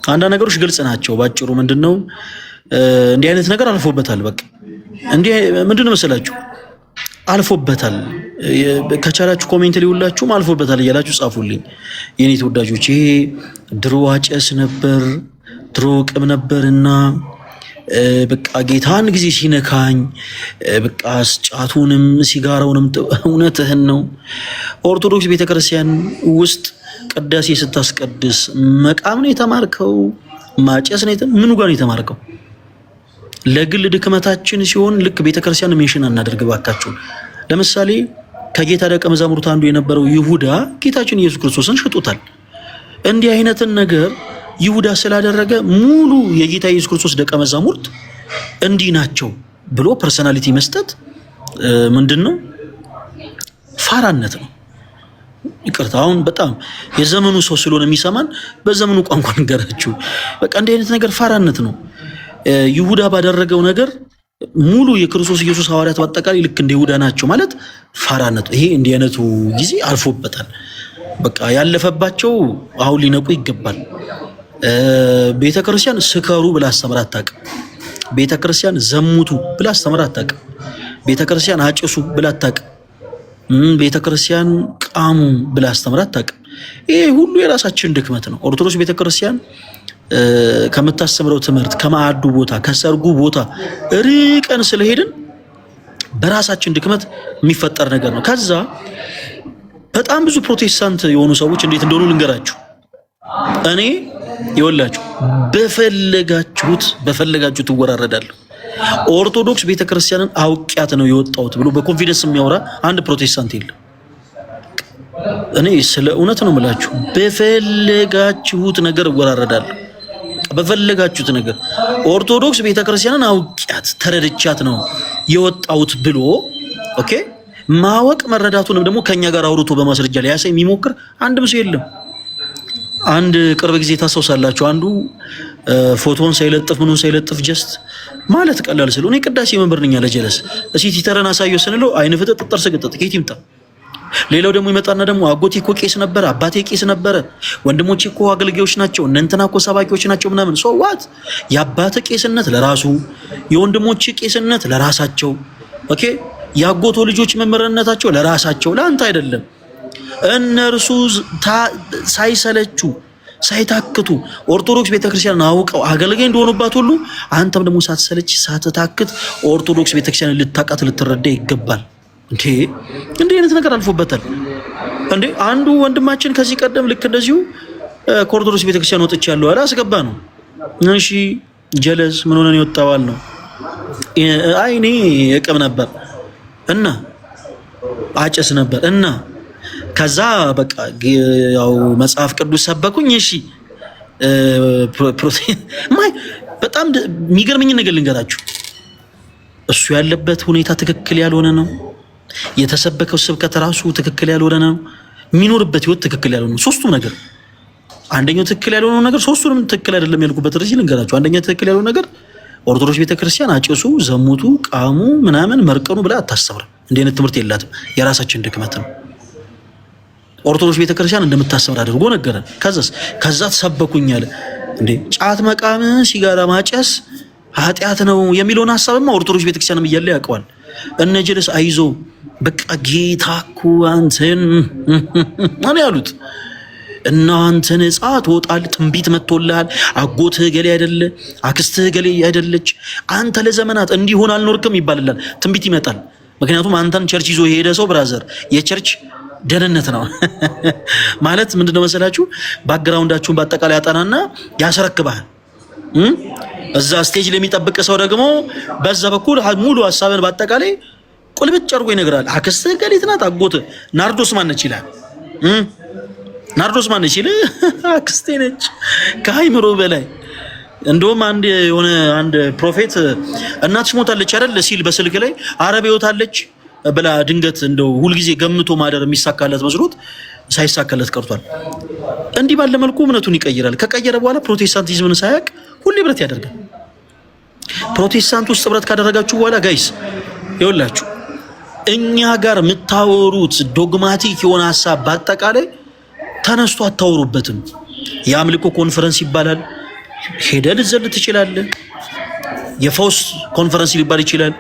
አንዳንድ ነገሮች ግልጽ ናቸው። ባጭሩ ምንድነው እንዲህ አይነት ነገር አልፎበታል። በቃ እንዲህ ምንድነው መሰላችሁ አልፎበታል። ከቻላችሁ ኮሜንት ሊውላችሁም አልፎበታል እያላችሁ ጻፉልኝ የኔ ተወዳጆች። ይሄ ድሮ አጨስ ነበር ድሮ ቅም ነበርና በቃ ጌታን ጊዜ ሲነካኝ በቃ ጫቱንም ሲጋራውንም እውነትህን ነው። ኦርቶዶክስ ቤተክርስቲያን ውስጥ ቅዳሴ ስታስቀድስ መቃም ነው የተማርከው? ማጨስ ነው ምኑ ጋር ነው የተማርከው? ለግል ድክመታችን ሲሆን ልክ ቤተክርስቲያን ሜንሽን አናደርግ ባካችሁ። ለምሳሌ ከጌታ ደቀ መዛሙርት አንዱ የነበረው ይሁዳ ጌታችን ኢየሱስ ክርስቶስን ሽጦታል። እንዲህ አይነትን ነገር ይሁዳ ስላደረገ ሙሉ የጌታ ኢየሱስ ክርስቶስ ደቀ መዛሙርት እንዲህ ናቸው ብሎ ፐርሰናሊቲ መስጠት ምንድነው? ፋራነት ነው። ይቅርታ አሁን በጣም የዘመኑ ሰው ስለሆነ የሚሰማን በዘመኑ ቋንቋ ንገራችሁ። በቃ እንዲህ አይነት ነገር ፋራነት ነው። ይሁዳ ባደረገው ነገር ሙሉ የክርስቶስ ኢየሱስ ሐዋርያት በአጠቃላይ ልክ እንደ ይሁዳ ናቸው ማለት ፋራነት። ይሄ እንዲህ አይነቱ ጊዜ አልፎበታል። በቃ ያለፈባቸው አሁን ሊነቁ ይገባል። ቤተክርስቲያን ስከሩ ብላ አስተምራ አታውቅም። ቤተክርስቲያን ዘሙቱ ብላ አስተምራ አታውቅም። ቤተክርስቲያን አጭሱ ብላ አታውቅም። ቤተክርስቲያን ቃሙ ብላ አስተምራ አታውቅም። ይሄ ሁሉ የራሳችን ድክመት ነው። ኦርቶዶክስ ቤተክርስቲያን ከምታስተምረው ትምህርት ከማዕዱ ቦታ ከሰርጉ ቦታ ርቀን ስለሄድን በራሳችን ድክመት የሚፈጠር ነገር ነው። ከዛ በጣም ብዙ ፕሮቴስታንት የሆኑ ሰዎች እንዴት እንደሆኑ ልንገራችሁ። እኔ ይወላችሁ በፈለጋችሁት ትወራረዳለሁ። ኦርቶዶክስ ቤተክርስቲያንን አውቂያት ነው የወጣሁት ብሎ በኮንፊደንስ የሚያወራ አንድ ፕሮቴስታንት የለም። እኔ ስለ እውነት ነው የምላችሁ። በፈለጋችሁት ነገር እወራረዳለሁ። በፈለጋችሁት ነገር ኦርቶዶክስ ቤተክርስቲያንን አውቂያት ተረድቻት ነው የወጣሁት ብሎ ኦኬ ማወቅ መረዳቱንም ደግሞ ከኛ ጋር አውርቶ በማስረጃ ላይ ያሳይ የሚሞክር አንድም ሰው የለም። አንድ ቅርብ ጊዜ ታስታውሳላችሁ፣ አንዱ ፎቶን ሳይለጥፍ ምኑን ሳይለጥፍ ጀስት ማለት ቀላል ስለሆነ ቅዳሴ መምህር ነኝ አለ ጀለስ። እሺ ቲተረን አሳየው ስንለው አይነ ፍጥጥ ጥርስ ገጠጥ ከየት ይምጣ? ሌላው ደግሞ ይመጣና ደግሞ አጎቴ እኮ ቄስ ነበረ፣ አባቴ ቄስ ነበረ፣ ወንድሞቼ እኮ አገልጋዮች ናቸው፣ እነንተና እኮ ሰባኪዎች ናቸው ምናምን። ሶ ዋት የአባቴ ቄስነት ለራሱ የወንድሞቼ ቄስነት ለራሳቸው ኦኬ፣ ያጎቶ ልጆች መምህርነታቸው ለራሳቸው ለአንተ አይደለም። እነርሱ ሳይሰለቹ ሳይታክቱ ኦርቶዶክስ ቤተክርስቲያንን አውቀው አገልጋይ እንደሆኑባት ሁሉ አንተም ደግሞ ሳትሰለች ሳትታክት ኦርቶዶክስ ቤተክርስቲያንን ልታቃት ልትረዳ ይገባል። እንዴ እንዴ አይነት ነገር አልፎበታል እንዴ። አንዱ ወንድማችን ከዚህ ቀደም ልክ እንደዚሁ ከኦርቶዶክስ ቤተክርስቲያን ወጥቻለሁ አለ። አስገባ ነው። እሺ ጀለስ ምን ሆነን ይወጣዋል ነው። አይ እኔ እቅም ነበር እና አጨስ ነበር እና ከዛ በቃ ያው መጽሐፍ ቅዱስ ሰበኩኝ። እሺ ማይ በጣም የሚገርመኝ ነገር ልንገራችሁ። እሱ ያለበት ሁኔታ ትክክል ያልሆነ ነው። የተሰበከው ስብከት ራሱ ትክክል ያልሆነ ነው። የሚኖርበት ህይወት ትክክል ያልሆነ ነው። ሶስቱም ነገር አንደኛው ትክክል ያልሆነው ነገር ሶስቱንም ትክክል አይደለም ያልኩበት ርዕስ ልንገራችሁ። አንደኛ ትክክል ያልሆነው ነገር ኦርቶዶክስ ቤተክርስቲያን አጨሱ፣ ዘሙቱ፣ ቃሙ ምናምን መርቀኑ ብላ አታስተምርም። እንዲህ አይነት ትምህርት የላትም። የራሳችን ድክመት ነው። ኦርቶዶክስ ቤተክርስቲያን እንደምታስተምር አድርጎ ነገረን። ከዛ ተሰበኩኝ አለ። እንዴ ጫት መቃም፣ ሲጋራ ማጨስ ኃጢአት ነው የሚለውን ሐሳብማ ኦርቶዶክስ ቤተክርስቲያንም እያለ ያውቀዋል። እነ ጀለስ አይዞ በቃ ጌታ እኮ አንተን ማን ያሉት እናንተ ነጻ ትወጣለህ፣ ትንቢት መጥቶልሃል፣ አጎትህ ገሌ አይደለ፣ አክስትህ ገሌ አይደለች፣ አንተ ለዘመናት እንዲሆን አልኖርክም ይባልላል። ትንቢት ይመጣል። ምክንያቱም አንተን ቸርች ይዞ የሄደ ሰው ብራዘር የቸርች ደህንነት ነው ማለት ምንድነው መሰላችሁ? ባክግራውንዳችሁን በአጠቃላይ ያጠናና ያስረክባል። እዛ ስቴጅ ለሚጠብቅ ሰው ደግሞ በዛ በኩል ሙሉ ሐሳብን በአጠቃላይ ቁልብጭ አድርጎ ይነግራል። አክስትህ ገሌት ናት፣ አጎትህ ናርዶስ ማነች ይላል። ናርዶስ ማነች ይል አክስቴ ነች ከአይምሮ በላይ። እንደውም አንድ ፕሮፌት እናትሽ ሞታለች አይደል ሲል በስልክ ላይ አረብ ይወታለች ብላ ድንገት እንደው ሁልጊዜ ገምቶ ማደር የሚሳካለት መስሎት ሳይሳካለት ቀርቷል። እንዲህ ባለ መልኩ እምነቱን ይቀይራል። ከቀየረ በኋላ ፕሮቴስታንቲዝምን ሳያቅ ሁሌ ብረት ያደርጋል። ፕሮቴስታንት ውስጥ ብረት ካደረጋችሁ በኋላ ጋይስ ይኸውላችሁ እኛ ጋር የምታወሩት ዶግማቲክ የሆነ ሐሳብ በአጠቃላይ ተነስቶ አታወሩበትም። የአምልኮ ኮንፈረንስ ይባላል። ሄደ ልዘል ትችላለህ። የፈውስ ኮንፈረንስ ሊባል ይችላል።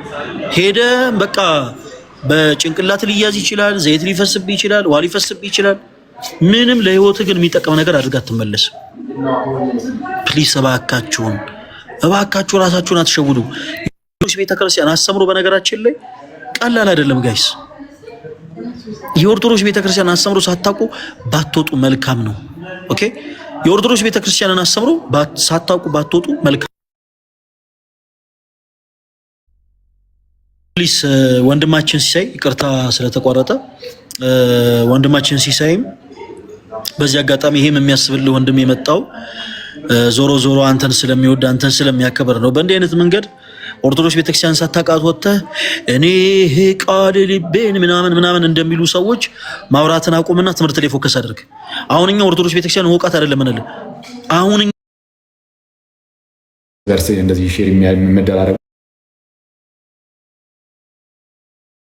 ሄደ በቃ በጭንቅላት ሊያዝ ይችላል። ዘይት ሊፈስብህ ይችላል። ውሃ ሊፈስብህ ይችላል። ምንም ለህይወት ግን የሚጠቅም ነገር አድርጋ አትመለስ። ፕሊስ እባካችሁ ራሳችሁን አትሸውዱ። የኦርቶዶክስ ቤተክርስቲያን አስተምሮ በነገራችን ላይ ቀላል አይደለም ጋይስ። የኦርቶዶክስ ቤተክርስቲያን አስተምሮ ሳታውቁ ባትወጡ መልካም ነው። ኦኬ የኦርቶዶክስ ቤተክርስቲያንን አስተምሮ ሳታውቁ ባትወጡ መልካም። ፕሊስ ወንድማችን ሲሳይ ይቅርታ ስለተቋረጠ ወንድማችን ሲሳይም በዚህ አጋጣሚ ይሄም የሚያስብልህ ወንድም የመጣው ዞሮ አንተን ስለሚወድ አንተን ስለሚያከብር ነው። በእንዲህ አይነት መንገድ ኦርቶዶክስ ቤተክርስቲያን ሳታውቃት ወጥተህ እኔ ይሄ ቃል ልቤን ምናምን እንደሚሉ ሰዎች ማውራትን አቁምና ትምህርት ላይ ፎከስ አድርግ። አሁን እኛ ኦርቶዶክስ ቤተክርስቲያን ወቃት አይደለም እንል አሁን እንደዚህ ሼር የሚያደርግ